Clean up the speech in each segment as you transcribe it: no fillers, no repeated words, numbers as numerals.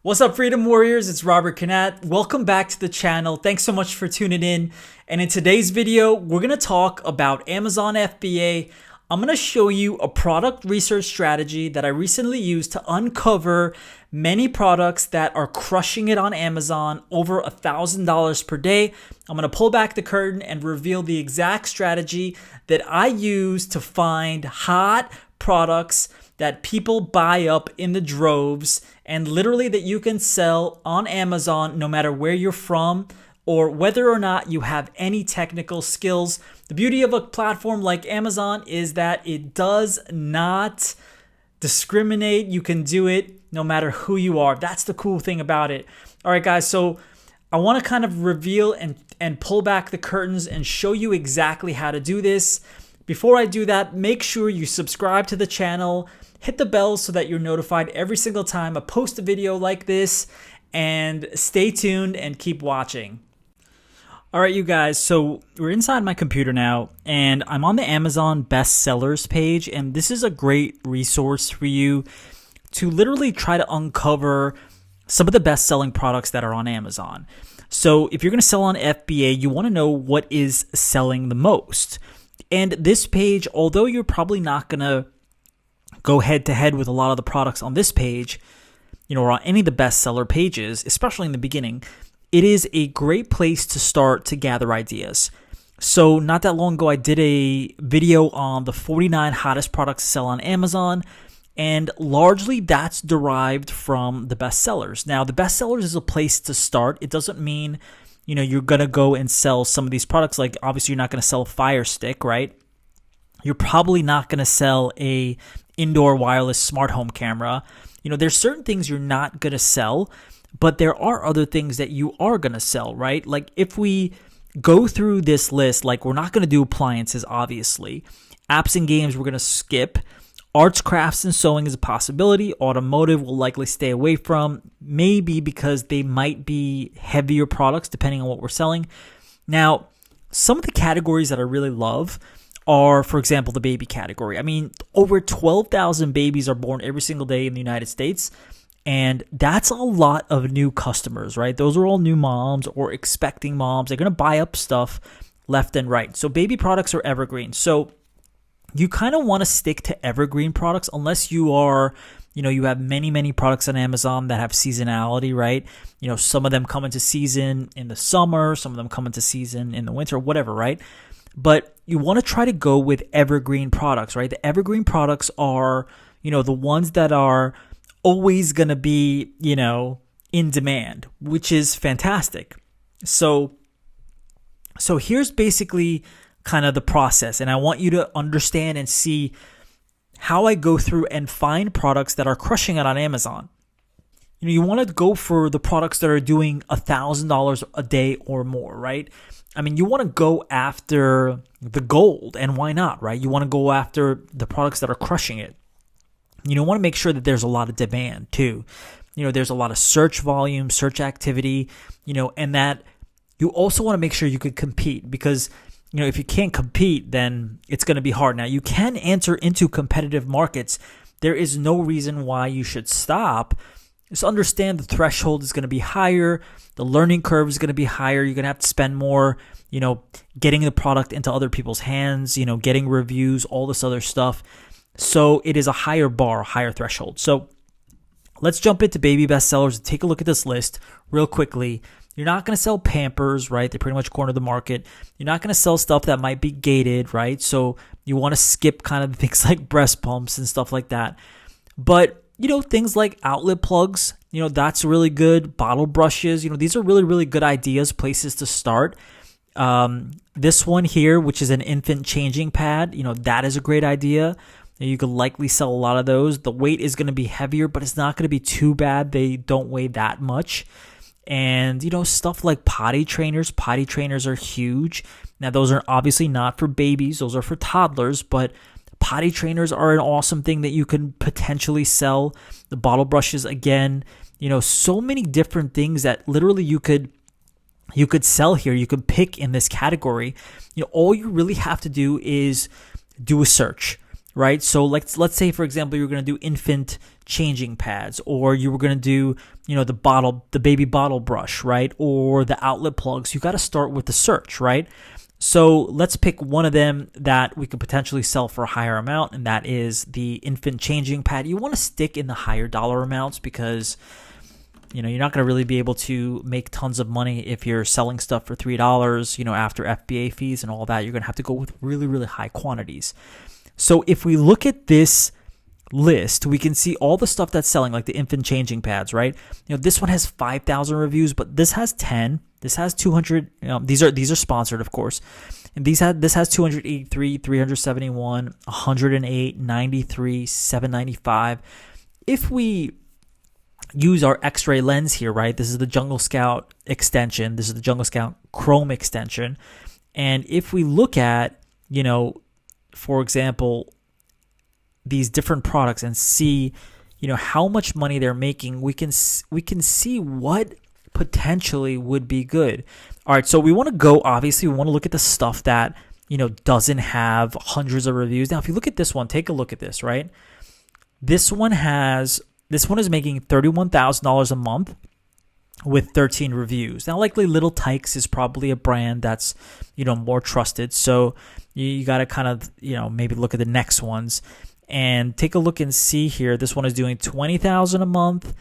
What's up, Freedom Warriors? It's Robert Canat. Welcome back to the channel. Thanks so much for tuning in. And in today's video, we're going to talk about Amazon FBA. I'm going to show you a product research strategy that I recently used to uncover many products that are crushing it on Amazon, over $1,000 per day. I'm going to pull back the curtain and reveal the exact strategy that I use to find hot products that people buy up in the droves, and literally that you can sell on Amazon no matter where you're from or whether or not you have any technical skills. The beauty of a platform like Amazon is that it does not discriminate. You can do it no matter who you are. That's the cool thing about it. All right, guys, so I want to kind of reveal and pull back the curtains and show you exactly how to do this. Before I do that, make sure you subscribe to the channel, hit the bell so that you're notified every single time I post a video like this, and stay tuned and keep watching. All right, you guys, so we're inside my computer now, and I'm on the Amazon bestsellers page, and this is a great resource for you to literally try to uncover some of the best-selling products that are on Amazon. So if you're going to sell on FBA, you want to know what is selling the most. And this page, although you're probably not going to go head-to-head with a lot of the products on this page, or on any of the bestseller pages, especially in the beginning, it is a great place to start to gather ideas. So not that long ago, I did a video on the 49 hottest products to sell on Amazon, and largely that's derived from the bestsellers. Now, the bestsellers is a place to start. It doesn't mean you're going to go and sell some of these products. Like, obviously, you're not going to sell a Fire Stick, right? You're probably not going to sell a indoor wireless smart home camera. There's certain things you're not going to sell, but there are other things that you are going to sell, right? Like, if we go through this list, like, we're not going to do appliances, obviously. Apps and games, we're going to skip. Arts, crafts, and sewing is a possibility. Automotive will likely stay away from, maybe because they might be heavier products depending on what we're selling. Now, some of the categories that I really love are, for example, the baby category. I mean, over 12,000 babies are born every single day in the United States, and that's a lot of new customers, right? Those are all new moms or expecting moms. They're going to buy up stuff left and right. So baby products are evergreen. So you kind of want to stick to evergreen products unless you are, you have many products on Amazon that have seasonality, right? Some of them come into season in the summer, some of them come into season in the winter, whatever, right? But you want to try to go with evergreen products, right? The evergreen products are, the ones that are always going to be, in demand, which is fantastic. So here's basically kind of the process, and I want you to understand and see how I go through and find products that are crushing it on Amazon. You want to go for the products that are doing $1,000 a day or more, right? I mean, you want to go after the gold, and why not, right? You want to go after the products that are crushing it. You want to make sure that there's a lot of demand too. There's a lot of search volume, search activity, and that you also want to make sure you could compete, because if you can't compete, then it's going to be hard. Now, you can enter into competitive markets. There is no reason why you should stop. Just understand the threshold is going to be higher. The learning curve is going to be higher. You're going to have to spend more, getting the product into other people's hands, getting reviews, all this other stuff. So it is a higher bar, a higher threshold. So let's jump into baby bestsellers and take a look at this list real quickly. You're not going to sell Pampers, right? They pretty much corner the market. You're not going to sell stuff that might be gated, right? So you want to skip kind of things like breast pumps and stuff like that. But, things like outlet plugs, that's really good. Bottle brushes, these are really, really good ideas, places to start. This one here, which is an infant changing pad, that is a great idea. You could likely sell a lot of those. The weight is going to be heavier, but it's not going to be too bad. They don't weigh that much. And, stuff like potty trainers. Potty trainers are huge. Now, those are obviously not for babies. Those are for toddlers. But potty trainers are an awesome thing that you can potentially sell. The bottle brushes, again, so many different things that literally you could sell here. You could pick in this category. All you really have to do is do a search. right? So let's say, for example, you were going to do infant changing pads, or you were going to do, the baby bottle brush, right? Or the outlet plugs. You got to start with the search, right? So let's pick one of them that we could potentially sell for a higher amount, and that is the infant changing pad. You want to stick in the higher dollar amounts because you're not going to really be able to make tons of money if you're selling stuff for $3, after FBA fees and all that. You're going to have to go with really, really high quantities. So if we look at this list, we can see all the stuff that's selling, like the infant changing pads, right? This one has 5,000 reviews, but this has 10. This has 200. These are sponsored, of course. And this has 283, 371, 108, 93, 795. If we use our X-ray lens here, right? This is the Jungle Scout extension. This is the Jungle Scout Chrome extension. And if we look at, for example, these different products and see, how much money they're making, we can see what potentially would be good. All right, so we want to look at the stuff that, doesn't have hundreds of reviews. Now, if you look at this one, take a look at this, right? This one is making $31,000 a month with 13 reviews. Now, likely Little Tykes is probably a brand that's, more trusted. So you got to kind of, maybe look at the next ones and take a look and see here. This one is doing $20,000 a month.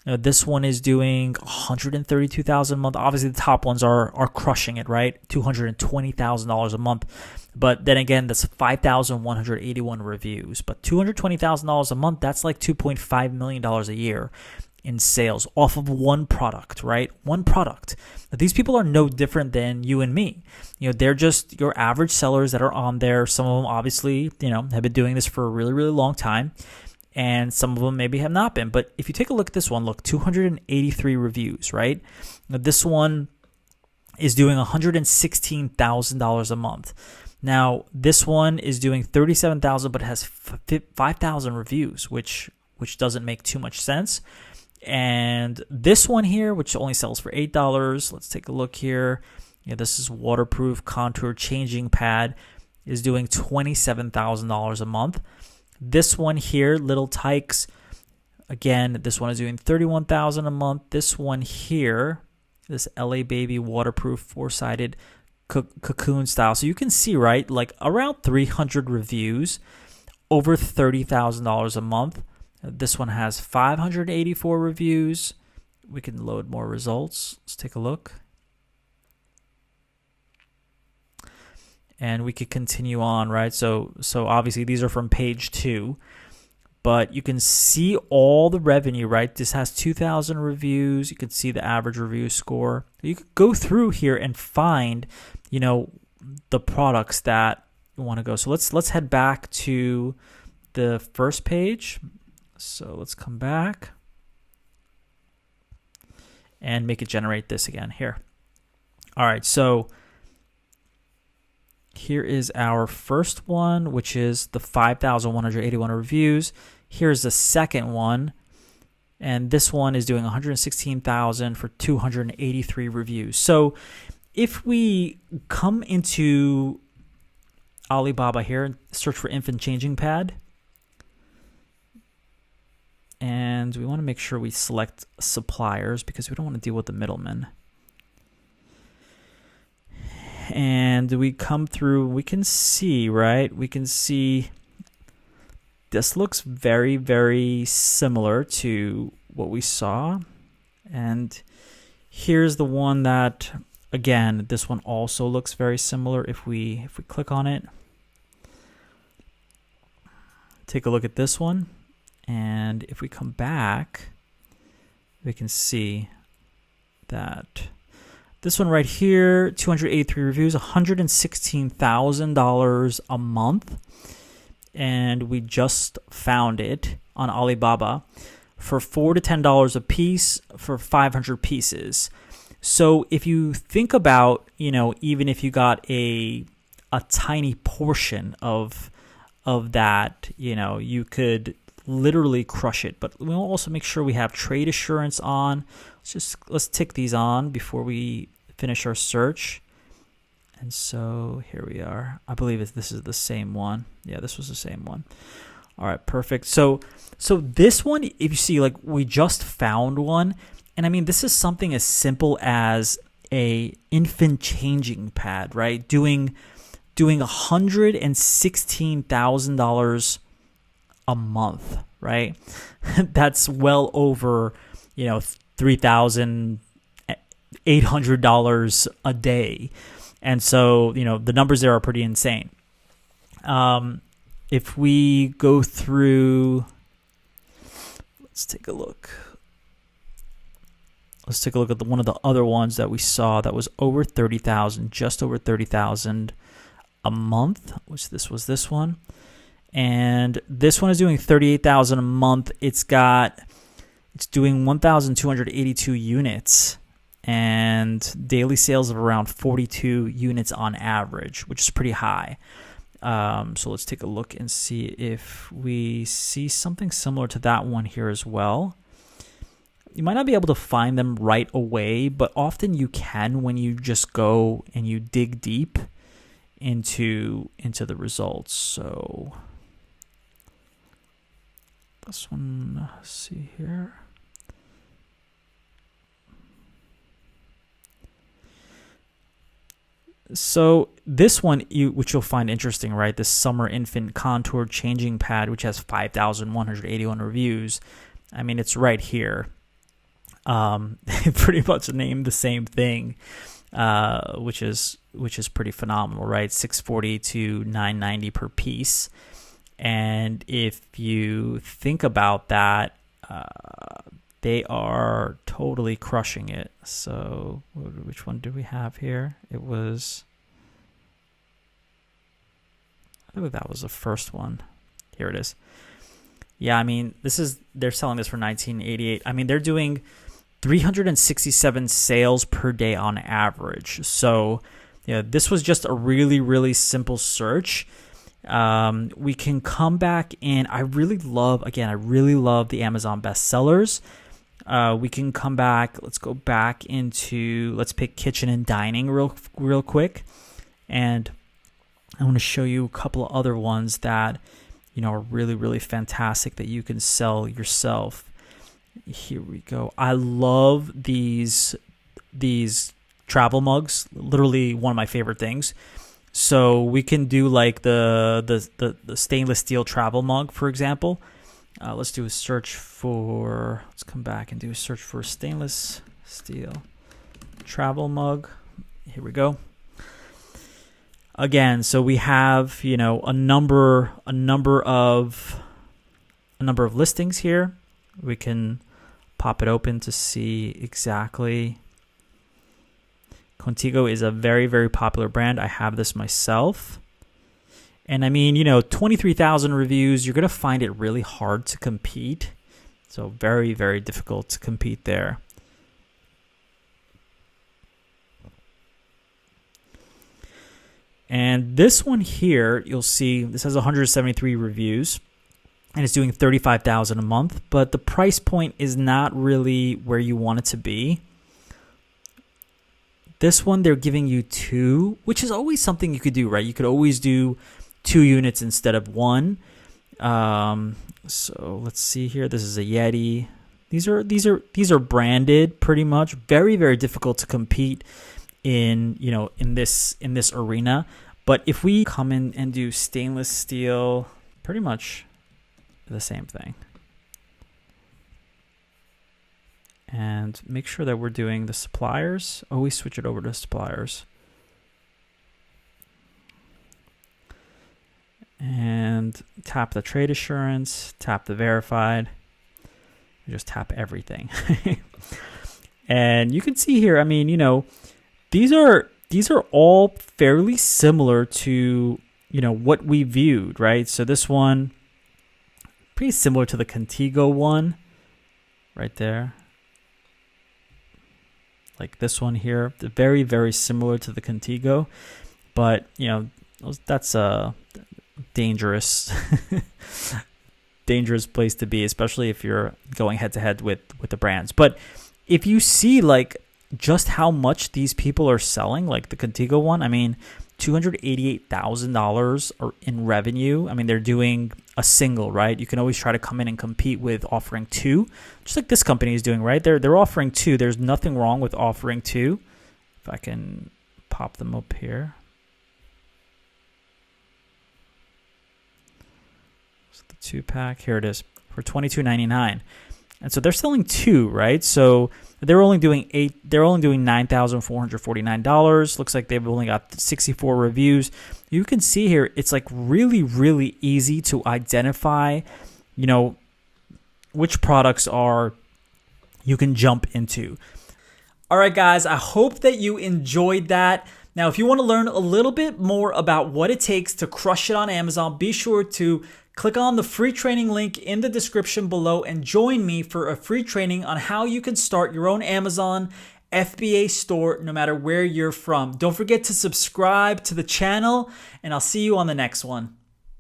This one is doing $132,000 a month. Obviously, the top ones are crushing it, right? $220,000 a month. But then again, that's 5,181 reviews. But $220,000 a month, that's like $2.5 million a year in sales off of one product, right? One product. Now, these people are no different than you and me. They're just your average sellers that are on there. Some of them obviously, have been doing this for a really, really long time. And some of them maybe have not been. But if you take a look at this one, 283 reviews, right? Now, this one is doing $116,000 a month. Now, this one is doing $37,000, but it has 5,000 reviews, which doesn't make too much sense. And this one here, which only sells for $8, let's take a look here. This is waterproof contour changing pad, is doing $27,000 a month. This one here, Little Tykes, again, this one is doing $31,000 a month. This one here, this LA Baby waterproof four-sided cocoon style. So you can see, right, like around 300 reviews, over $30,000 a month. This one has 584 reviews. We can load more results. Let's take a look. And we could continue on, right? So obviously these are from page 2, but you can see all the revenue, right? This has 2,000 reviews. You can see the average review score. You could go through here and find, the products that you want to go. So let's head back to the first page. So let's come back and make it generate this again here. All right, so here is our first one, which is the 5,181 reviews. Here's the second one, and this one is doing 116,000 for 283 reviews. So if we come into Alibaba here and search for infant changing pad, and we want to make sure we select suppliers because we don't want to deal with the middlemen. And we come through, we can see, right? We can see this looks very, very similar to what we saw. And here's the one that, again, this one also looks very similar. If we click on it, take a look at this one. And if we come back, we can see that this one right here, 283 reviews, $116,000 a month. And we just found it on Alibaba for $4 to $10 a piece for 500 pieces. So if you think about, even if you got a tiny portion of that, you could literally crush it. But we'll also make sure we have trade assurance on. Let's tick these on before we finish our search. And so here we are. I believe this is the same one. Yeah, this was the same one. All right, perfect. So this one, if you see, like, we just found one, and I mean, this is something as simple as a infant changing pad, right? Doing $116,000 a month, right? That's well over, $3,800 a day. And so, the numbers there are pretty insane. If we go through, let's take a look. Let's take a look at one of the other ones that we saw that was over 30,000, just over 30,000 a month, which this was this one. And this one is doing 38,000 a month. It's doing 1,282 units and daily sales of around 42 units on average, which is pretty high. So let's take a look and see if we see something similar to that one here as well. You might not be able to find them right away, but often you can when you just go and you dig deep into the results. So this one, let's see here. So this one, which you'll find interesting, right? This summer infant contour changing pad, which has 5,181 reviews. I mean, it's right here. Pretty much named the same thing, which is pretty phenomenal, right? $640 to $990 per piece. And if you think about that, they are totally crushing it. So which one do we have here? It was, I think that was the first one. Here it is. Yeah, I mean, they're selling this for $19.88. I mean, they're doing 367 sales per day on average. So, this was just a really, really simple search. We can come back in. I really love the Amazon bestsellers. We can come back. Let's go back into, let's pick kitchen and dining real quick. And I want to show you a couple of other ones that, are really, really fantastic that you can sell yourself. Here we go. I love these travel mugs. Literally one of my favorite things. So we can do like the stainless steel travel mug, for example. Let's do a search for, let's come back and do a search for stainless steel travel mug. Here we go. Again, so we have, a number of listings here. We can pop it open to see exactly. Contigo is a very, very popular brand. I have this myself. And I mean, 23,000 reviews, you're going to find it really hard to compete. So very, very difficult to compete there. And this one here, you'll see this has 173 reviews and it's doing 35,000 a month, but the price point is not really where you want it to be. This one, they're giving you 2, which is always something you could do, right? You could always do 2 units instead of 1. So let's see here. This is a Yeti. These are branded pretty much. Very, very difficult to compete in this arena. But if we come in and do stainless steel, pretty much the same thing. And make sure that we're doing the suppliers. Always switch it over to suppliers. And tap the trade assurance, tap the verified. Just tap everything. And you can see here, I mean, these are all fairly similar to, what we viewed, right? So this one, pretty similar to the Contigo one right there. Like this one here, very, very similar to the Contigo, but that's a dangerous place to be, especially if you're going head to head with the brands. But if you see like just how much these people are selling, like the Contigo one. I mean, $288,000 are in revenue. I mean, they're doing a single, right? You can always try to come in and compete with offering two, just like this company is doing, right? They're offering two. There's nothing wrong with offering two. If I can pop them up here. So the 2-pack, here it is, for $22.99. And so they're selling two, right? So they're only doing $9,449. Looks like they've only got 64 reviews. You can see here, it's like really, really easy to identify, you know, which products you can jump into. All right, guys, I hope that you enjoyed that. Now, if you want to learn a little bit more about what it takes to crush it on Amazon, be sure to click on the free training link in the description below and join me for a free training on how you can start your own Amazon FBA store no matter where you're from. Don't forget to subscribe to the channel, and I'll see you on the next one.